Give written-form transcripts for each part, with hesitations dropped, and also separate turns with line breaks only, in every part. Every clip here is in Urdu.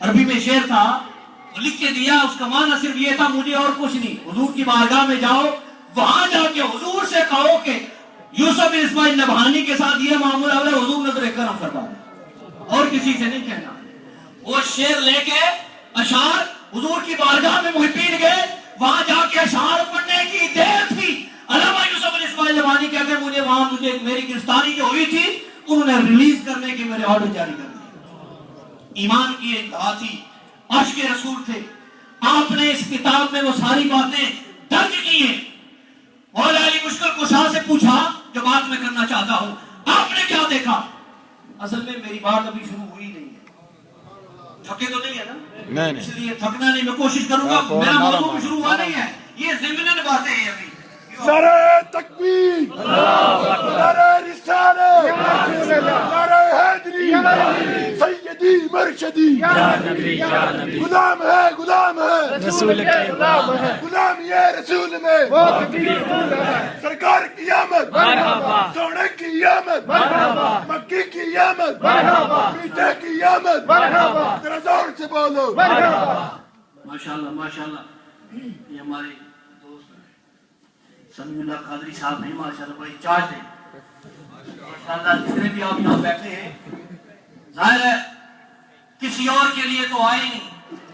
عربی میں شعر تھا تو لکھ کے دیا, اس کا معنی صرف یہ تھا مجھے اور کچھ نہیں, حضور کی بارگاہ میں جاؤ, وہاں جا کے حضور سے کہو کہ یوسف بن اسماعیل نبہانی کے ساتھ یہ معاملہ ہے, حضور نظر کرم فرما دیں, اور کسی سے نہیں کہنا. وہ شعر لے کے اشعار حضور کی بارگاہ میں محبین گئے, وہاں جا کے اشعار پڑھنے کی دیر تھی. علامہ یوسف بن اسماعیل نبہانی کہتے ہیں مجھے وہاں میری گرفتاری جو ہوئی تھی انہوں نے ریلیز کرنے کے میرے آرڈر جاری کر دیے. ایمان کی ایک دعا تھی, عاشق رسول تھے, آپ نے اس کتاب میں وہ ساری باتیں درج کی ہیں. مولا علی مشکل کشا سے پوچھا جو بات میں کرنا چاہتا ہوں, آپ نے کیا دیکھا؟ اصل میں میری بات ابھی شروع ہوئی نہیں ہے, تھکے تو نہیں ہے نا, اس لیے تھکنا نہیں, میں کوشش کروں گا, میرا موضوع بھی شروع ہوا نہیں ہے, یہ ضمناً باتیں ہیں ابھی.
نعرہ تکبیر, نعرہ رسالت, نعرہ حیدری, سیدی مرشدی, غلام ہے غلام ہے
رسول کے غلام ہے,
غلام یہ رسول میں
وہ کبیر
سرکار کی آمد,
مرحبا,
سونے کی آمد,
مرحبا,
مکی کی آمد,
مرحبا,
میٹھے کی آمد,
مرحبا,
ذرا زور سے بولو
مرحبا.
ماشاءاللہ ماشاءاللہ. یہ ہمارے دوست سمیع اللہ قادری صاحب ہیں, ماشاءاللہ بڑے چارج ہیں ماشاءاللہ. جتنے بھی آپ یہاں بیٹھے ہیں, ظاہر ہے کسی اور کے لیے تو آئے نہیں,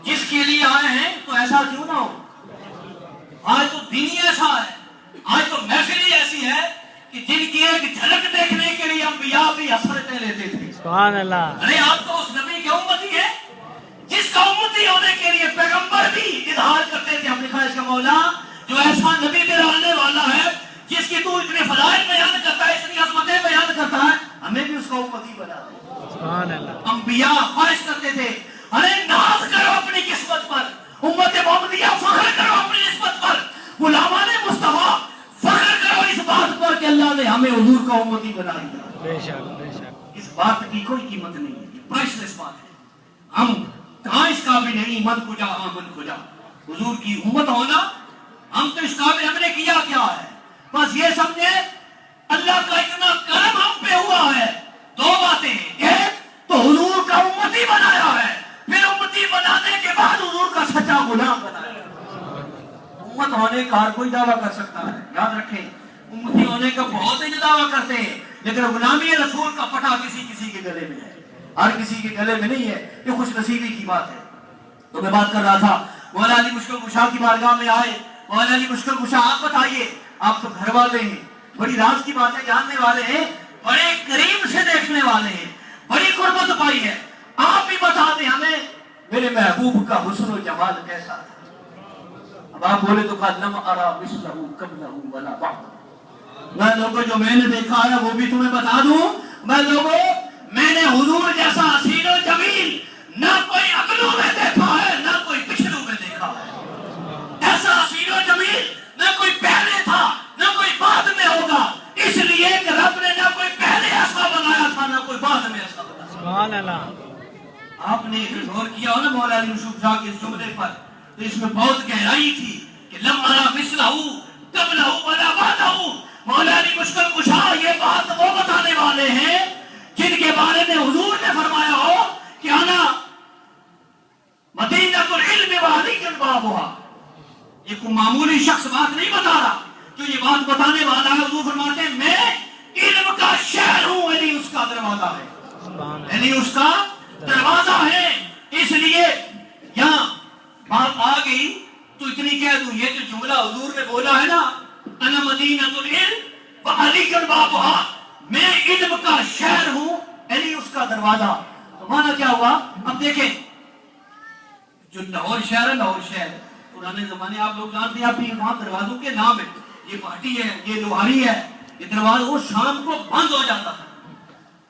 جس کے لیے آئے ہیں تو ایسا کیوں نہ ہو. آج تو دین ہی ایسا ہے, آج تو محفل ہی ایسی ہے کہ جن کی ایک جھلک دیکھنے کے لیے انبیاء بھی حسرتیں لیتے تھے.
سبحان اللہ.
ارے آپ تو اس نبی کے امتی ہیں جس کا امتی ہونے کے لیے پیغمبر بھی اظہار کرتے تھے. ہم نے کہا اس کا مولا جو ایسا نبی تیرا آنے والا ہے جس کی تو اتنے فضائل بیان کرتا ہے, اتنی عظمتیں بیان کرتا ہے, ہمیں بھی اس کا امتی بنا دے.
سبحان اللہ.
انبیاء خواہش کرتے تھے ارے ناز کرو اپنی قسمت پر, امت محمدیہ فخر کرو اپنی نسبت پر, غلامان مصطفیٰ فخر کرو اس بات پر کہ اللہ نے ہمیں حضور کا امتی بنا دیا.
بے شک بے شک.
اس بات کی کوئی قیمت نہیں ہے, یہ پرائسلیس بات ہے. ہم کہاں اس قابل نہیں, من کھجا من کھجا, حضور کی امت ہونا ہم تو اس قابل, ہم نے کیا کیا ہے, بس یہ سمجھے اللہ کا اتنا کرم ہم پہ ہوا ہے. دو باتیں ہیں, ایک تو حضور کا امتی بنایا ہے, پھر امتی بنانے کے بعد حضور کا سچا غلام بنایا. امت ہونے کا ہر کوئی دعویٰ کر سکتا ہے, یاد رکھیں امتی ہونے کا بہت ہی دعویٰ کرتے ہیں, لیکن غلامی رسول کا پٹا کسی کسی کے گلے میں ہے, ہر کسی کے گلے میں نہیں ہے. یہ خوش نصیبی کی بات ہے. تو میں بات کر رہا تھا مولا علی مشکل کشا کی بارگاہ میں آئے. مولا علی مشکل کشا آپ بتائیے, آپ تو گھر والے ہیں, بڑی راز کی باتیں جاننے والے ہیں, بڑے قریب سے دیکھنے والے ہیں, بڑی قربت پائی ہے. آپ بھی بتا دیں ہمیں میرے محبوب کا حسن و جمال کیسا تھا. اب آپ بولے تو کہا لم ارا مثلہ قبلہ ولا بعد. میں لوگوں جو میں نے دیکھا ہے وہ بھی تمہیں بتا دوں, میں لوگوں میں نے حضور جیسا حسین و جمیل نہ کوئی اگلوں میں دیکھا ہے نہ کوئی پچھلوں میں دیکھا ہے. ایسا حسین و جمیل نہ کوئی پہلے تھا نہ کوئی بعد میں ہوگا, اس لیے کہ رب نے نہ کوئی پہلے ایسا بنایا تھا نہ کوئی بعد میں ایسا بنایا.
سبحان اللہ.
آپ نے ایک غور کیا ہو نا مولا علی مشکل کشا کے اس جملے پر, تو اس میں بہت گہرائی تھی کہ لم ارا مثلہ قبلہ ولا بعدہ. مولا علی مشکل کشا یہ بات وہ بتانے والے ہیں جن کے بارے میں حضور نے فرمایا ہو کہ انا مدینۃ العلم وعلی بابھا. یہ کوئی معمولی شخص بات نہیں بتا رہا, جو یہ بات بتانے والا ہے حضور فرماتے ہیں میں علم کا شہر ہوں, علی اس کا دروازہ ہے, علی اس کا دروازہ ہے. اس لیے یہاں بات آ گئی تو اتنی کہہ دوں, یہ جو جملہ حضور نے بولا ہے نا انا مدینۃ العلم وعلی بابھا, میں علم کا شہر ہوں, علی اس کا دروازہ. تو مانا کیا ہوا؟ اب دیکھیں جو لاہور شہر ہے, لاہور شہر پرانے زمانے آپ لوگ جانتے ہیں, آپ وہاں دروازوں کے نام ہے, یہ بھاٹی ہے, یہ لوہاری ہے, یہ دروازہ وہ شام کو بند ہو جاتا تھا,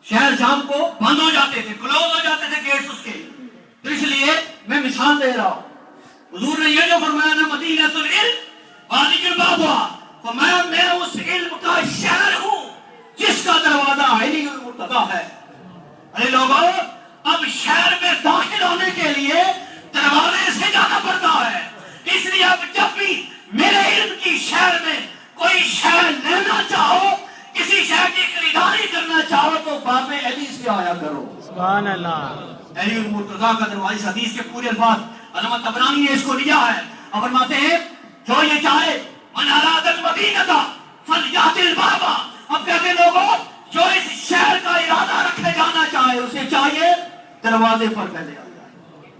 شہر شام کو بند ہو جاتے تھے, کلوز ہو جاتے تھے گیٹس اس کے. تو اس لیے میں مثال دے رہا ہوں, حضور نے یہ جو فرمایا نا مدینۃ العلم وعلی بابھا, فرمایا میں اس علم کا شہر ہوں جس کا دروازہ علی المرتضیٰ ہے. ارے لوگوں اب شہر میں داخل ہونے کے لیے دروازے سے جانا پڑتا ہے, اس لیے اب جب بھی میرے علم کی شہر میں کوئی شہر لینا چاہو, کسی شہر کی خریداری کرنا چاہو تو باب علی سے آیا کرو.
سبحان اللہ.
علی المرتضیٰ کا دروازے اس حدیث کے پورے الفاظ علامہ طبرانی نے اس کو لیا ہے اور فرماتے ہیں جو یہ چاہے من اراد المدینہ فلیأت الباب. اب کہتے ہیں لوگوں جو اس شہر کا ارادہ رکھے جانا چاہے اسے چاہیے دروازے پر پہلے آ جائے.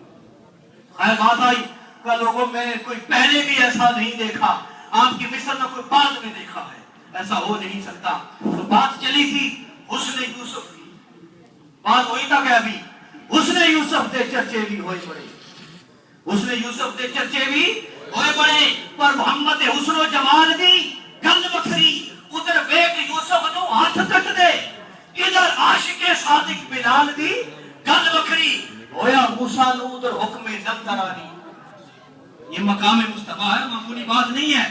خیر بات آئی کہ لوگوں میں کوئی پہلے بھی ایسا نہیں دیکھا, آپ کی مصر میں کوئی بعد میں دیکھا ہے, ایسا ہو نہیں سکتا. تو بات چلی تھی حسن یوسف کی, بات وہی تک ہے ابھی. حسن یوسف دے چرچے بھی ہوئے بڑے, حسن یوسف دے چرچے بھی ہوئے بڑے, پر محمد حسن و جمال دی گل وکھری. ادھر ویک یوسف نو ہاتھ کٹ دے, ادھر عاشق صادق بلال دی گل وکھری. ہویا موسیٰ نو ادھر حکم نمترانی. یہ مقام مصطفیٰ ہے, معمولی بات نہیں ہے.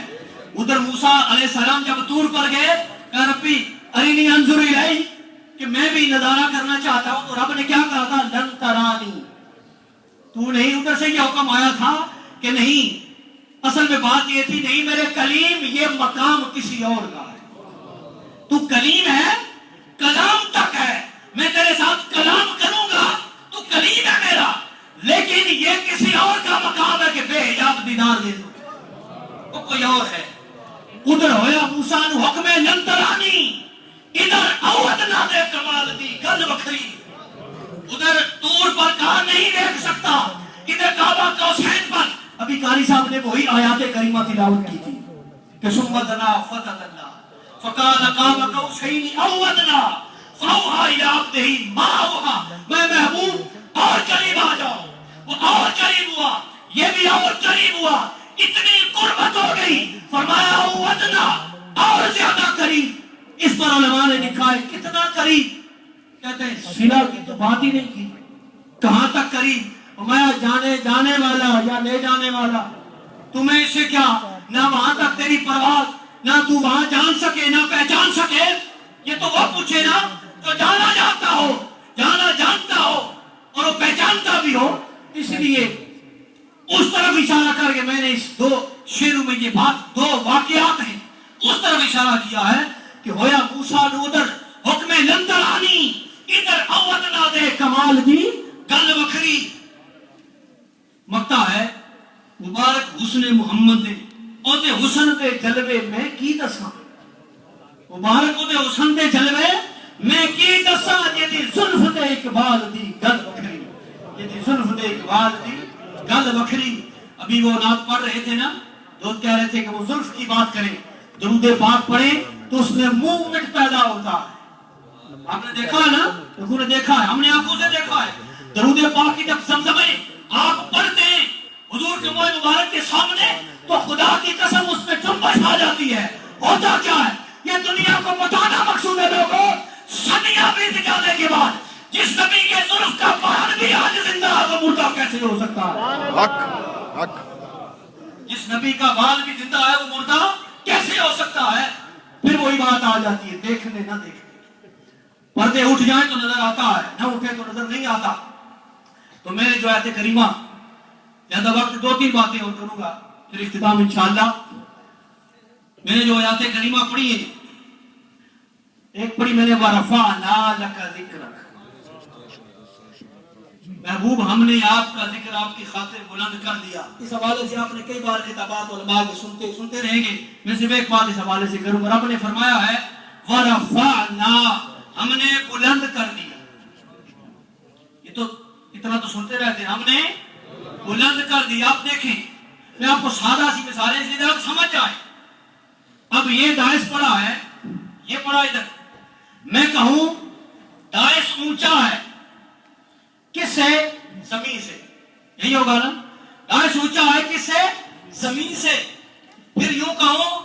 ادھر موسیٰ علیہ السلام جب طور پر گئے کہ ربی ارینی انظر الیہ, کہ میں بھی نظارہ کرنا چاہتا ہوں, تو رب نے کیا کہا تھا لن ترانی. تو نہیں, ادھر سے یہ حکم آیا تھا کہ نہیں. اصل میں بات یہ تھی نہیں میرے کلیم یہ مقام کسی اور کا ہے. تو کلیم ہے, کلام تک ہے, میں تیرے ساتھ کلام کروں گا, تو کلیم ہے میرا, لیکن یہ کسی اور کا مقام ہے کہ بے حجاب دیدار دے دو, وہ کوئی اور ہے. ادھر ہویا موسیٰ نو حکم لن ترانی, ادھر اودنا دے کمال دی گل وکھری. ادھر طور پر کہا نہیں دیکھ سکتا, ادھر کعبہ قوسین پر. ابھی قاری صاحب نے وہی آیات کریمہ تلاوت کی تھی کہ ثم دنا فتدنا فقال قاب قوسین او ادنا فاوحى الى عبده ما اوحى. میں محبوب اور قریب آ جاؤ, وہ اور قریب ہوا, یہ بھی اور قریب ہوا, اتنی قربت ہو گئی. فرمایا او ادنا, اور زیادہ قریب. اس پر علماء نے لکھا ہے کتنا قریب, کہتے ہیں صلہ کی تو بات ہی نہیں کی, کہاں تک قریب. میں جانے والا یا لے جانے والا, تمہیں اس سے کیا, نہ وہاں تک تیری پرواز, نہ تو وہاں جان سکے نہ پہچان سکے. یہ تو وہ پوچھے نا تو جانا جاتا ہو, جانا جانتا ہو اور وہ پہچانتا بھی ہو. اس لیے اس طرف اشارہ کر کے میں نے اس دو شعروں میں یہ بات, دو واقعات ہیں, اس طرف اشارہ کیا ہے کہ ہویا موسیٰ نو ادھر حکم لن ترانی, ادھر اودنا دے کمال دی گل وکھری. مکتا ہے مبارک حسن محمد دے او دے حسن دے جلوے میں کی دساں, مبارک او دے حسن دے جلوے میں کی دساں. جدی زلف دے اقبال دی گل وکھری, جدی زلف دے اقبال دی گل وکھری. ابھی وہ نعت پڑھ رہے تھے نا, دوست کہہ رہے تھے کہ وہ زلف کی بات کریں, درود پاک پڑھیں تو اس میں موومنٹ پیدا ہوتا ہے. آپ نے دیکھا ہے نا, لوگوں نے دیکھا ہے, ہم نے آنکھوں سے دیکھا ہے. درود پاک کی جب زمزمے آپ پڑھتے ہیں حضور کے منہ مبارک کے سامنے تو خدا کی قسم اس میں جنبش آ جاتی ہے. ہوتا کیا ہے, یہ دنیا کو بتانا مقصود ہے لوگوں. صدیاں بیت جانے کے بعد جس نبی کے زلف کا بال بھی آج زندہ ہے وہ مردہ کیسے ہو سکتا ہے؟
حق حق.
جس نبی کا بال بھی زندہ ہے وہ مردہ کیسے ہو سکتا ہے؟ پھر وہی بات آ جاتی ہے, دیکھنے نہ دیکھنے, پردے اٹھ جائیں تو نظر آتا ہے, نہ اٹھے تو نظر نہیں آتا. تو میں نے جو آیت کریمہ, زیادہ وقت 2-3 باتیں اور کروں گا پھر اختتام انشاءاللہ. میں نے جو آیات کریمہ پڑھی ہے, ایک پڑھی میں نے وَرَفَعْنَا لَكَ ذِكْرَكَ, محبوب ہم نے آپ کا ذکر آپ کی خاطر بلند کر دیا. اس حوالے سے آپ نے کئی بار خطابات علماء کے سنتے رہیں گے, میں صرف ایک بات اس حوالے سے کروں گا. رب نے فرمایا ہے وَرَفَعْنَا, ہم نے بلند کر دیا. یہ تو اتنا تو سنتے رہتے ہیں, ہم نے بلند کر دیا. آپ دیکھیں, میں آپ کو سادہ سی مثالیں اس لیے آپ سمجھ جائیں. اب یہ داعش پڑا ہے, یہ پڑا ادھر, میں کہوں داعش اونچا ہے, کس سے؟ زمین سے. یہی ہوگا نا, داعش اونچا ہے کس سے؟ زمین سے. پھر یوں کہوں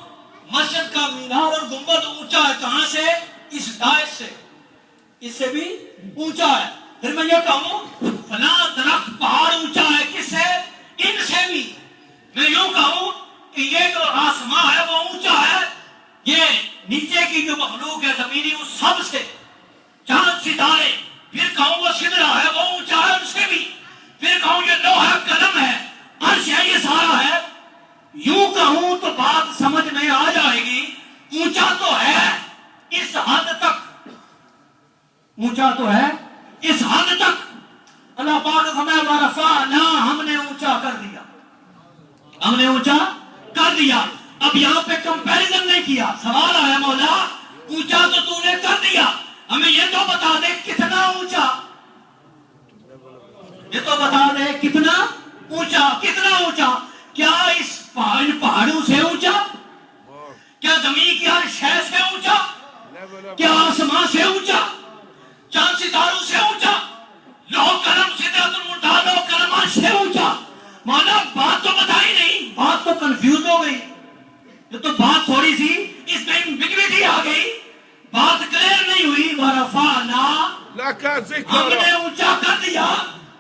مسجد کا مینار اور گنبد اونچا ہے کہاں سے؟ اس داعش سے, اس سے بھی اونچا ہے. پھر میں یہ کہوں فلاں درخت پہاڑ اونچا ہے کس سے؟ ان سے بھی. میں یوں کہوں کہ یہ جو آسمان ہے وہ اونچا ہے, یہ نیچے کی جو مخلوق ہے زمینی اس سب سے, چاند ستارے. پھر کہوں وہ سدرہ ہے وہ اونچا ہے ان سے بھی. پھر کہوں یہ لوح قلم ہے, عرش ہے, یہ سارا ہے. یوں کہوں تو بات سمجھ میں آ جائے گی. اونچا تو ہے اس حد تک, اونچا تو ہے اس حد تک. اللہ پاک نے فرمایا ورفعنا، ہم نے اونچا کر دیا، ہم نے اونچا کر دیا. اب یہاں پہ کمپیریزن نہیں کیا. سوال آیا مولا اونچا تو نے کر دیا، ہمیں یہ تو بتا دے کتنا اونچا، یہ تو بتا دے کتنا اونچا، کتنا اونچا. کیا اس پہاڑوں سے اونچا؟ کیا زمین کی ہر شے سے اونچا؟ کیا آسمان سے اونچا؟ چاند ستاروں سے اونچا؟ لوہ قلم سدرۃ المنتہا لوہ قلم عرش سے اونچا؟ مولا بات تو بتائی نہیں، بات تو کنفیوز ہو گئی. یہ تو بات تھوڑی سی اس میں امبیگویٹی آ گئی، بات کلیئر نہیں ہوئی. ورفعنا،
لك
ہم نے
ذكر.
اونچا کر دیا.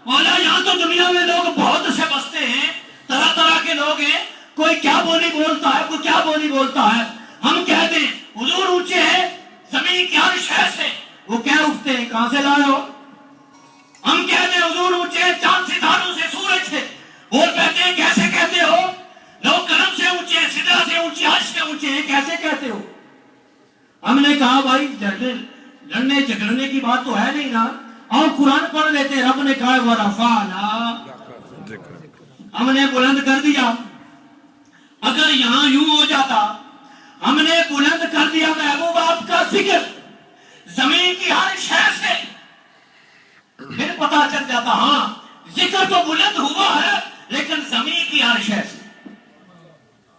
مولا یہاں تو دنیا میں لوگ بہت سے بستے ہیں، طرح طرح کے لوگ ہیں، کوئی کیا بولی بولتا ہے، کوئی کیا بولی بولتا ہے. ہم کہتے ہیں حضور اونچے ہیں زمین کی ہر شے سے، وہ کہہ اٹھتے ہیں کہاں سے لائے ہو؟ ہم کہتے ہیں حضور اونچے ہیں چاند ستاروں سے، سورج سے، وہ کہتے ہیں کیسے کہتے ہو؟ لوگ قلم سے اونچے ہیں، سدرا سے اونچے، عرش سے اونچے ہیں، کیسے کہتے ہو؟ ہم نے کہا بھائی لڑنے جھگڑنے کی بات تو ہے نہیں نا، اور قرآن پڑھ لیتے ہیں. رب نے کہا ورفعنا، ہم نے بلند کر دیا. اگر یہاں یوں ہو جاتا ہم نے بلند کر دیا محبوب آپ کا ذکر زمین کی ہر شے سے، پھر پتا چل جاتا ہاں ذکر تو بلند ہوا ہے لیکن زمین کی ہر شے سے.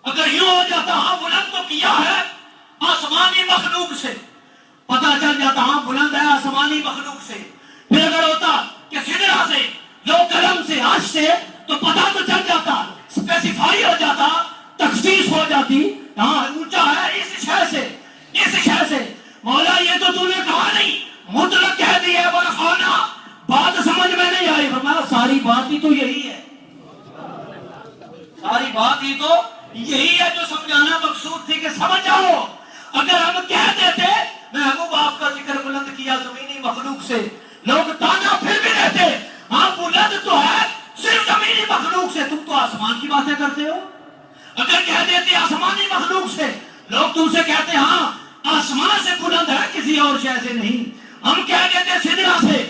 اگر یوں ہو جاتا ہاں بلند تو کیا ہے آسمانی مخلوق سے، پتا چل جاتا ہاں بلند ہے آسمانی مخلوق سے. پھر اگر ہوتا کہ سدرا سے، لوہ قلم سے، عرش سے، تو پتا تو چل جاتا، اسپیسیفائی ہو جاتا، تخصیص ہو جاتی ہاں اونچا ہے اس شے سے، اس شے سے. مولا یہ تو نے کہا نہیں، مطلق کہہ دیا ورفعنا. بات سمجھ میں نہیں آئی. فرمایا ساری بات ہی تو یہی ہے، ساری بات ہی تو یہی ہے جو سمجھانا مقصود تھی کہ سمجھ جاؤ. اگر ہم کہہ دیتے محبوب آپ کا ذکر بلند کیا زمینی مخلوق سے، لوگ تانا پھر بھی رہتے ہاں بلند تو ہے صرف زمینی مخلوق سے، تم تو آسمان کی باتیں کرتے ہو. اگر کہہ دیتے آسمانی مخلوق سے، لوگ تم سے کہتے ہاں آسمان سے بلند ہے کسی اور شے سے نہیں. ہم کہہ دیتے سدرا سے،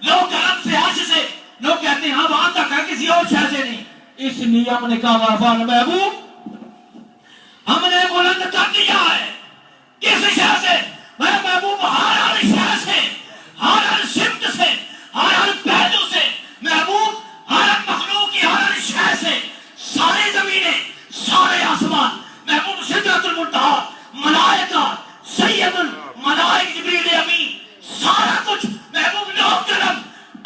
لوہ قلم سے، عرش سے، لوگ کہتے ہیں ہاں وہاں تک ہے کسی اور شے سے نہیں. اس لیے ہم نے کہا ورفعنا محبوب ہم نے بلند کر دیا ہے. کس شے سے؟ میں محبوب ہر شے سے، ہر سمت سے، ہر پہلو سے، محبوب ہر مخلوق کی ہر شے سے، ساری زمینیں، سارے آسمان، محبوب سدرۃ المنتہا، ملائکہ، سید الملائک جبریل امین، سارا کچھ محبوب لوہ قلم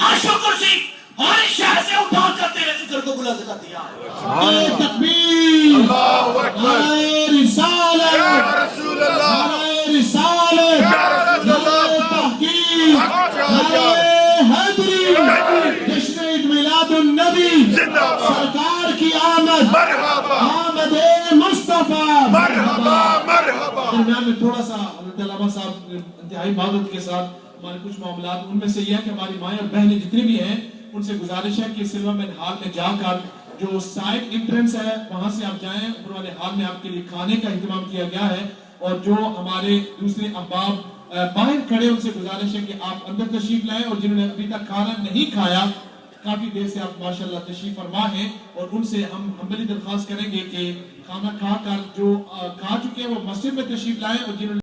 عرش و کرسی ہر شے سے اٹھا کر تیرے ذکر کو بلند کر دیا.
تکبیر،
الله أكبر.
رسالت،
يا رسول الله.
رسالت،
يا رسول الله.
تحقیق، حیدری، جشن عید میلاد النبی،
زندہ باد.
سرکار کی آمد،
مرحبا
آمد مصطفیٰ.
مرحبا مرحبا.
درمیان میں تھوڑا سا حضرت علامہ صاحب انتہائی بھاگت کے ساتھ ہمارے کچھ معاملات، ان میں سے یہ ہے کہ ہماری مائیں اور بہنیں جتنی بھی ہیں ان سے گزارش ہے کہ سلوا مین ہال میں جا کر جو سائڈ انٹرنس ہے وہاں سے آپ جائیں، اوپر والے ہال میں آپ کے لیے کھانے کا اہتمام کیا گیا ہے. اور جو ہمارے دوسرے احباب باہر کھڑے ان سے گزارش ہے کہ آپ اندر تشریف لائیں، اور جنہوں نے ابھی تک کھانا نہیں کھایا کافی دیر سے آپ ماشاءاللہ تشریف فرما ہیں، اور ان سے ہم ہمبلی درخواست کریں گے کہ کھانا کھا کر جو کھا چکے ہیں وہ مسجد میں تشریف لائیں، اور جنہوں نے